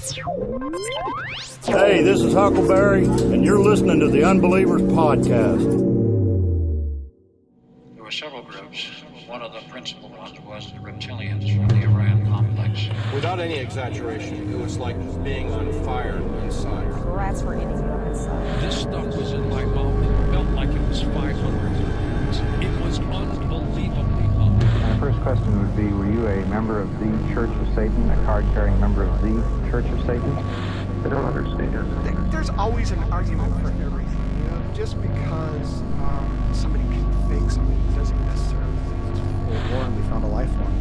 Hey, this is Huckleberry, and you're listening to the Unbelievers Podcast. There were several groups. One of the principal ones was the reptilians from the Orion complex. Without any exaggeration, it was like being on fire inside. Rats were eating them inside. This stuff was in my mouth. It felt like it was 500 degrees. It was unbelievably hot. My first question would be, were you a member of the Church of Satan, a card-carrying member of the Church of Satan? I don't understand. There's always an argument for everything, you know. Just because somebody can fake something doesn't necessarily mean it's full war and we found a life form.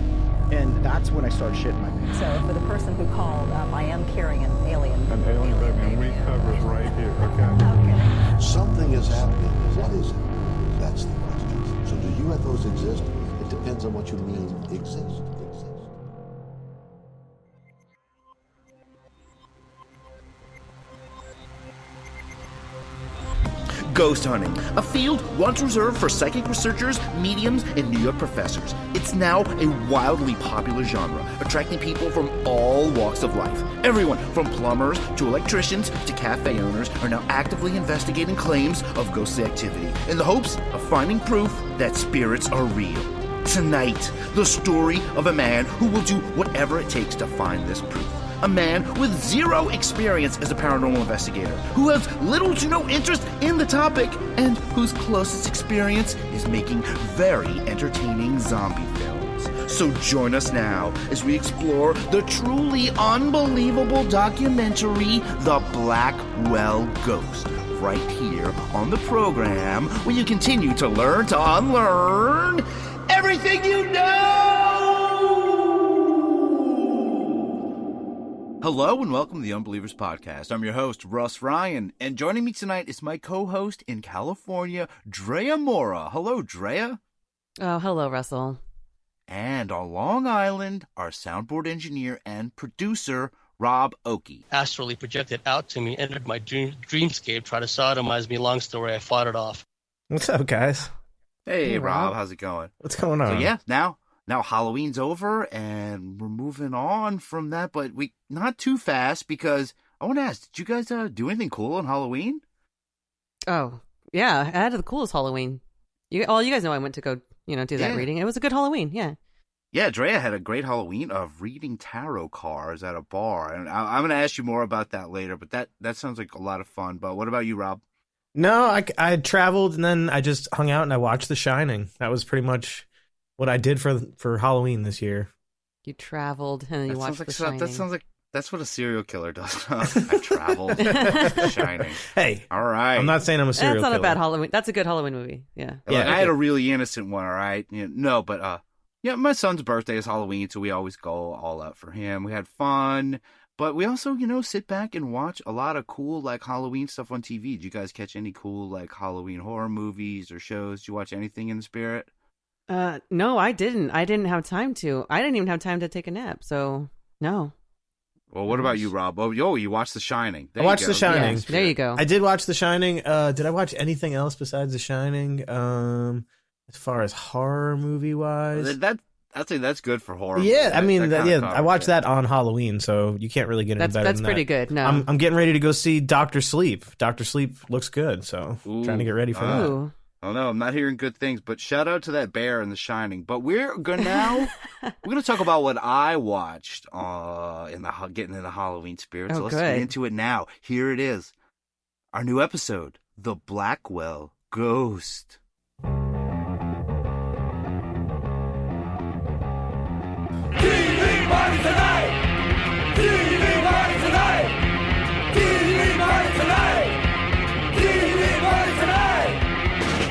And that's when I started shitting my pants. So for the person who called, I am carrying an alien. An alien baby, we cover it right here, okay? Okay. Something is happening. What is it? That's the question. So do UFOs exist? It depends on what you mean exist. Ghost hunting, a field once reserved for psychic researchers, mediums, and New York professors. It's now a wildly popular genre, attracting people from all walks of life. Everyone from plumbers to electricians to cafe owners are now actively investigating claims of ghostly activity in the hopes of finding proof that spirits are real. Tonight, the story of a man who will do whatever it takes to find this proof. A man with zero experience as a paranormal investigator, who has little to no interest in the topic, and whose closest experience is making very entertaining zombie films. So join us now as we explore the truly unbelievable documentary, The Blackwell Ghost, right here on the program, where you continue to learn to unlearn everything you know! Hello and welcome to the Unbelievers Podcast. I'm your host, Rus Ryan, and joining me tonight is my co-host in California, Drea Mora. Hello, Drea. Oh, hello, Russell. And on Long Island, our soundboard engineer and producer, Rob Okey. Astrally projected out to me, entered my dreamscape, tried to sodomize me. Long story, I fought it off. What's up, guys? Hey, Rob. How's it going? What's going on? So yeah, now Halloween's over, and we're moving on from that, but we not too fast, because I want to ask, did you guys do anything cool on Halloween? Oh, yeah, I had the coolest Halloween. You guys know I went to go, do that reading. It was a good Halloween, yeah. Yeah, Drea had a great Halloween of reading tarot cards at a bar, and I'm going to ask you more about that later, but that sounds like a lot of fun. But what about you, Rob? No, I traveled, and then I just hung out and I watched The Shining. That was pretty much what I did for Halloween this year. You traveled and then you watched The Shining. That sounds like that's what a serial killer does. I traveled. The Shining. Hey, all right. I'm not saying I'm a serial killer. That's not a bad Halloween. That's a good Halloween movie. Yeah. Yeah. I had a really innocent one. All right. My son's birthday is Halloween, so we always go all out for him. We had fun, but we also, sit back and watch a lot of cool Halloween stuff on TV. Did you guys catch any cool Halloween horror movies or shows? Did you watch anything in the spirit? No, I didn't. I didn't have time to. I didn't even have time to take a nap, so no. Well, what about you, Rob? Oh, you watched The Shining. I watched The Shining. Yeah, there you go. I did watch The Shining. Did I watch anything else besides The Shining? As far as horror movie wise, I'd say that's good for horror. Yeah, I mean, I watched that on Halloween, so you can't really get any better than that. That's pretty good. No, I'm getting ready to go see Dr. Sleep. Dr. Sleep looks good, so trying to get ready for that. I don't know. I'm not hearing good things, but shout out to that bear in The Shining. But we're going to talk about what I watched getting in the Halloween spirit. So let's get into it now. Here it is. Our new episode, The Blackwell Ghost. TV party tonight! TV party tonight! TV party tonight! TV party tonight!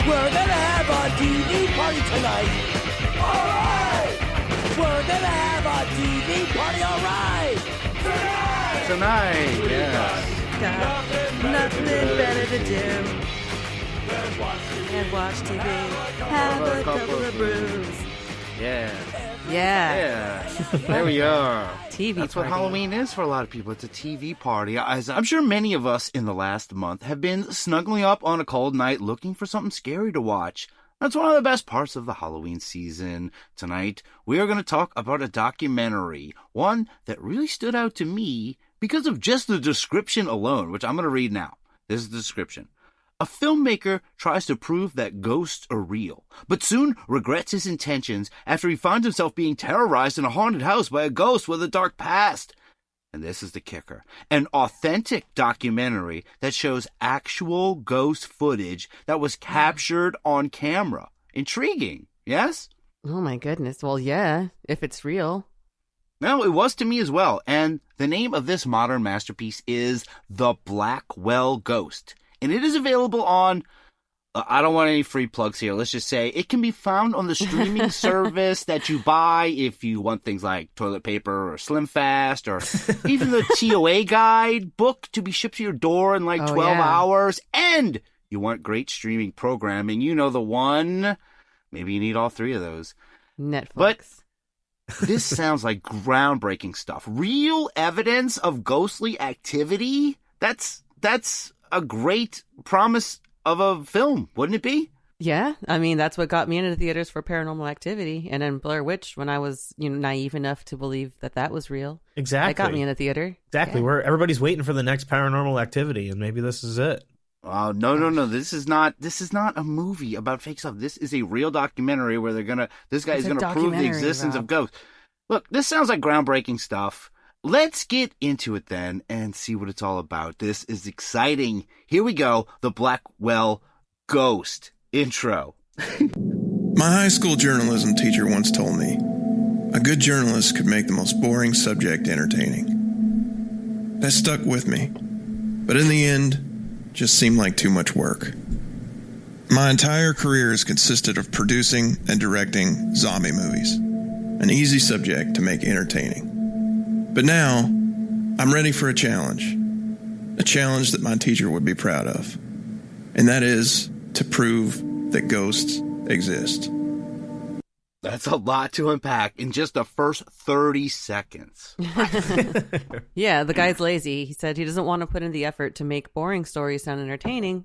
We're gonna have a TV party tonight! Alright! We're gonna have a TV party, alright! Tonight, yeah. Got nothing better to do and watch TV, have a couple of brews. Yeah. Yeah. There we are. TV That's party. what Halloween is for a lot of people. It's a TV party. As I'm sure many of us in the last month have been snuggling up on a cold night looking for something scary to watch. That's one of the best parts of the Halloween season. Tonight, we are going to talk about a documentary, one that really stood out to me because of just the description alone, which I'm going to read now. This is the description. A filmmaker tries to prove that ghosts are real, but soon regrets his intentions after he finds himself being terrorized in a haunted house by a ghost with a dark past. And this is the kicker. An authentic documentary that shows actual ghost footage that was captured on camera. Intriguing, yes? Oh my goodness. Well, yeah, if it's real. No, it was to me as well. And the name of this modern masterpiece is The Blackwell Ghost. And it is available on, I don't want any free plugs here. Let's just say it can be found on the streaming service that you buy if you want things like toilet paper or Slim Fast or even the TOA guide book to be shipped to your door in like 12 hours. And you want great streaming programming. You know the one. Maybe you need all three of those. Netflix. But this sounds like groundbreaking stuff. Real evidence of ghostly activity? That's a great promise of a film, wouldn't it be? Yeah, I mean, that's what got me into the theaters for Paranormal Activity, and then Blair Witch when I was, naive enough to believe that was real. Exactly. That got me in the theater. Exactly. Yeah. Where everybody's waiting for the next Paranormal Activity, and maybe this is it. Oh, no. This is not a movie about fake stuff. This is a real documentary where this guy is going to prove the existence of ghosts. Look, this sounds like groundbreaking stuff. Let's get into it then and see what it's all about. This is exciting. Here we go. The Blackwell Ghost intro. My high school journalism teacher once told me, a good journalist could make the most boring subject entertaining. That stuck with me. But in the end, just seemed like too much work. My entire career has consisted of producing and directing zombie movies. An easy subject to make entertaining. But now, I'm ready for a challenge that my teacher would be proud of. And that is to prove that ghosts exist. That's a lot to unpack in just the first 30 seconds. Yeah, the guy's lazy. He said he doesn't want to put in the effort to make boring stories sound entertaining.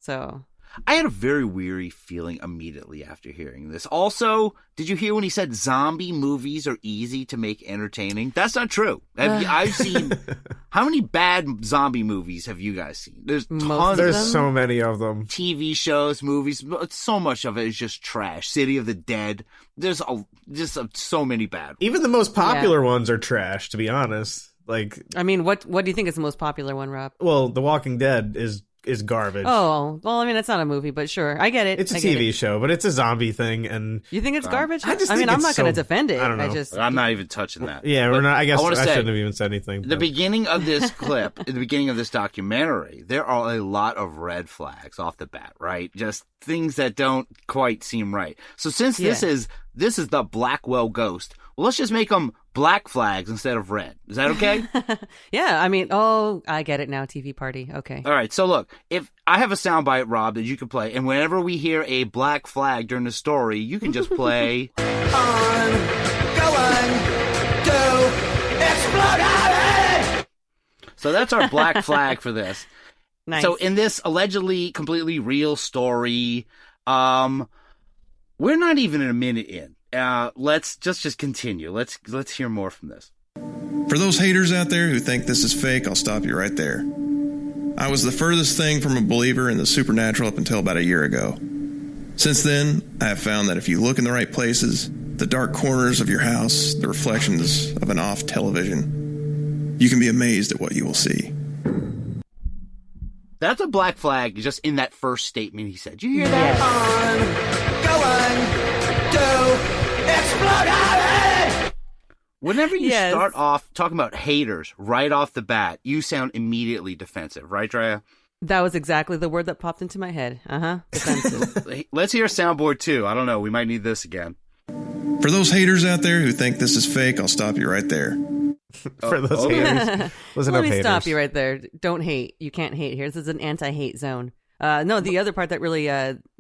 So I had a very weary feeling immediately after hearing this. Also, did you hear when he said zombie movies are easy to make entertaining? That's not true. I've seen... How many bad zombie movies have you guys seen? There's tons. There's so many of them. TV shows, movies. So much of it is just trash. City of the Dead. There's so many bad ones. Even the most popular ones are trash, to be honest. Like, I mean, what do you think is the most popular one, Rob? Well, The Walking Dead is garbage. Oh, well, I mean, it's not a movie, but sure. I get it. It's a TV show, but it's a zombie thing. And you think it's garbage? I mean, I'm not going to defend it. I don't know. I'm not even touching that. Yeah, we're not. I guess I shouldn't have even said anything. The beginning of this clip, at the beginning of this documentary, there are a lot of red flags off the bat, right? Just things that don't quite seem right. So since this is the Blackwell Ghost, well, let's just make them black flags instead of red. Is that okay? Yeah, I mean, I get it now, TV party. Okay. All right, so look, if I have a soundbite, Rob, that you can play, and whenever we hear a black flag during the story, you can just play... On, going to explode. So that's our black flag for this. Nice. So in this allegedly completely real story, we're not even a minute in. Let's just continue. Let's hear more from this. For those haters out there who think this is fake, I'll stop you right there. I was the furthest thing from a believer in the supernatural up until about a year ago. Since then, I have found that if you look in the right places, the dark corners of your house, the reflections of an off television, you can be amazed at what you will see. That's a black flag just in that first statement he said. Did you hear that? On, going to explode. Whenever you start off talking about haters right off the bat, you sound immediately defensive, right, Drea? That was exactly the word that popped into my head. Defensive. Let's hear a soundboard too. I don't know. We might need this again. For those haters out there who think this is fake, I'll stop you right there. For those haters. Let me stop you right there. Don't hate. You can't hate here. This is an anti-hate zone. No, the other part that really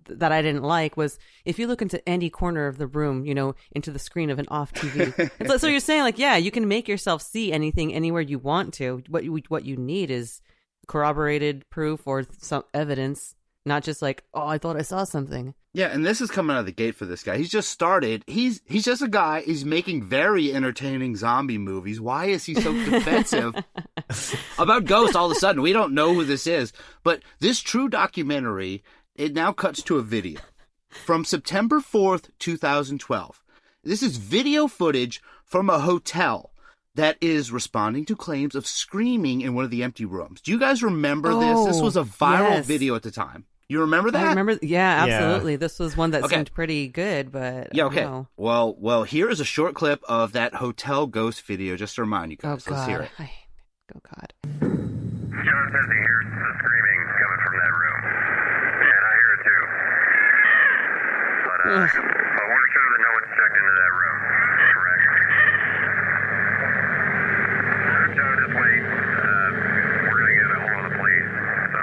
that I didn't like was if you look into any corner of the room, into the screen of an off TV. So you're saying you can make yourself see anything anywhere you want to. What you need is corroborated proof or some evidence not just like, oh, I thought I saw something. Yeah, and this is coming out of the gate for this guy. He's just started. He's just a guy. He's making very entertaining zombie movies. Why is he so defensive about ghosts all of a sudden? We don't know who this is. But this true documentary, it now cuts to a video from September 4th, 2012. This is video footage from a hotel that is responding to claims of screaming in one of the empty rooms. Do you guys remember this? This was a viral video at the time. You remember that? I remember. Yeah, absolutely. Yeah. This was one that seemed pretty good, but yeah, okay. Well, here is a short clip of that hotel ghost video, just to remind you guys. Oh, God. Let's hear it. Oh God. John says he hears the screaming coming from that room, and I hear it too. But we're sure that no one's checked into that room. Correct. John, just wait. We're gonna get a hold of the police. So.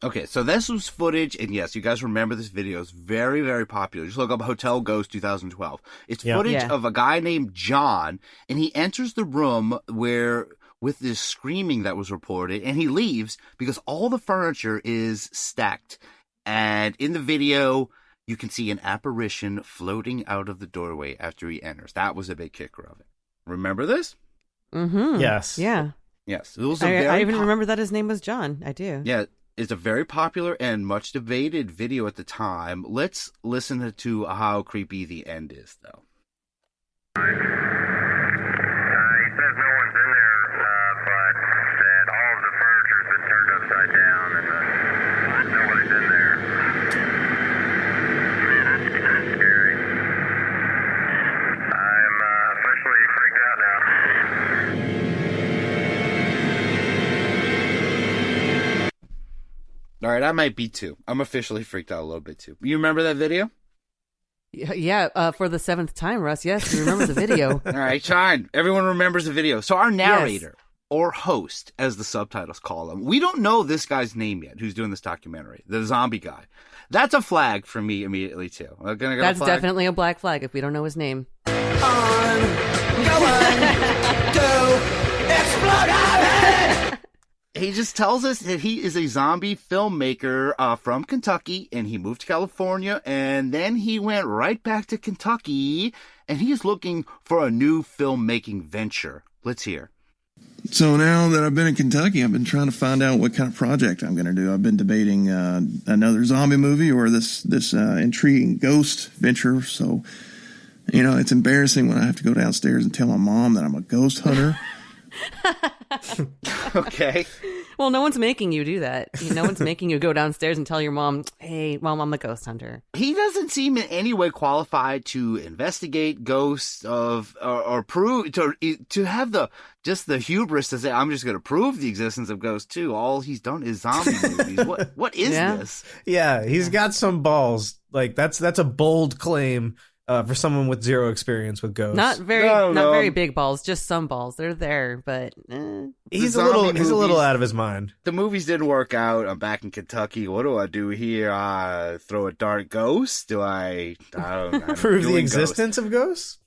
Okay, so this was footage, and yes, you guys remember this video. It's very, very popular. Just look up Hotel Ghost 2012. It's footage of a guy named John, and he enters the room with this screaming that was reported, and he leaves because all the furniture is stacked. And in the video, you can see an apparition floating out of the doorway after he enters. That was a big kicker of it. Remember this? Mm-hmm. Yes. Yeah. Yes. It was I even remember that his name was John. I do. Yeah. It's a very popular and much debated video at the time. Let's listen to how creepy the end is, though. He says no one's in there, but that all of the furniture's been turned upside down and nobody's in there. That's scary. I'm officially freaked out now. All right, I might be too. I'm officially freaked out a little bit too. You remember that video? Yeah, for the 7th time, Russ. Yes, you remember the video. All right, fine. Everyone remembers the video. So our narrator, or host, as the subtitles call him, we don't know this guy's name yet, who's doing this documentary, the zombie guy. That's a flag for me immediately, too. That's definitely a black flag if we don't know his name. He just tells us that he is a zombie filmmaker from Kentucky, and he moved to California, and then he went right back to Kentucky, and he is looking for a new filmmaking venture. Let's hear. So now that I've been in Kentucky, I've been trying to find out what kind of project I'm going to do. I've been debating another zombie movie or this intriguing ghost venture. So, it's embarrassing when I have to go downstairs and tell my mom that I'm a ghost hunter. Okay. Well, no one's making you do that. No one's making you go downstairs and tell your mom, hey, Mom, I'm a ghost hunter. He doesn't seem in any way qualified to investigate ghosts or prove to have the hubris to say, I'm just going to prove the existence of ghosts too. All he's done is zombie movies. What is this? Yeah, he's got some balls. Like that's a bold claim. For someone with zero experience with ghosts, not very big balls, just some balls. They're there, but he's a little out of his mind. The movies didn't work out. I'm back in Kentucky. What do I do here? Throw a dart ghost? Do I prove the existence of ghosts?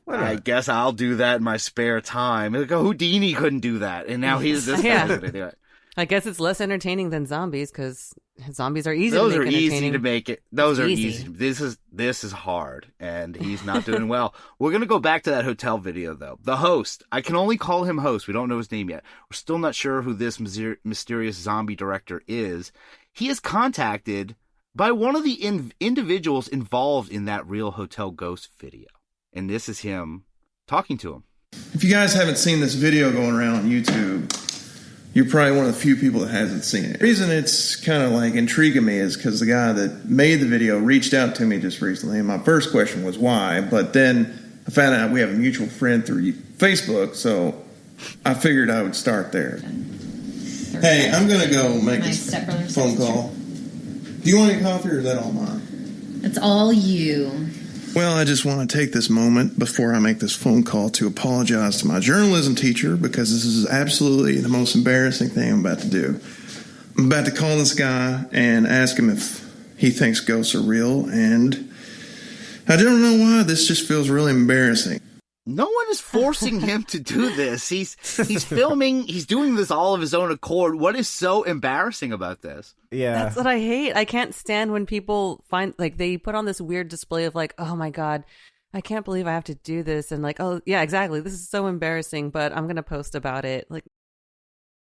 Why not? I guess I'll do that in my spare time. Like Houdini couldn't do that, and now this guy's gonna do it. I guess it's less entertaining than zombies because zombies are easy. Those to make are easy to make it. Those are easy. This is hard, and he's not doing well. We're gonna go back to that hotel video though. The host, I can only call him host. We don't know his name yet. We're still not sure who this mysterious zombie director is. He is contacted by one of the individuals involved in that real hotel ghost video, and this is him talking to him. If you guys haven't seen this video going around on YouTube, you're probably one of the few people that hasn't seen it. The reason it's kind of like intriguing me is because the guy that made the video reached out to me just recently, and my first question was why, but then I found out we have a mutual friend through Facebook, so I figured I would start there. Hey, I'm going to go make this phone call. Do you want any coffee or is that all mine? It's all you. Well, I just want to take this moment before I make this phone call to apologize to my journalism teacher because this is absolutely the most embarrassing thing I'm about to do. I'm about to call this guy and ask him if he thinks ghosts are real, and I don't know why this just feels really embarrassing. No one is forcing him to do this. He's filming. He's doing this all of his own accord. What is so embarrassing about this? Yeah. That's what I hate. I can't stand when people find, like, they put on this weird display of like, oh my God, I can't believe I have to do this. And like, oh yeah, exactly. This is so embarrassing, but I'm going to post about it. Like,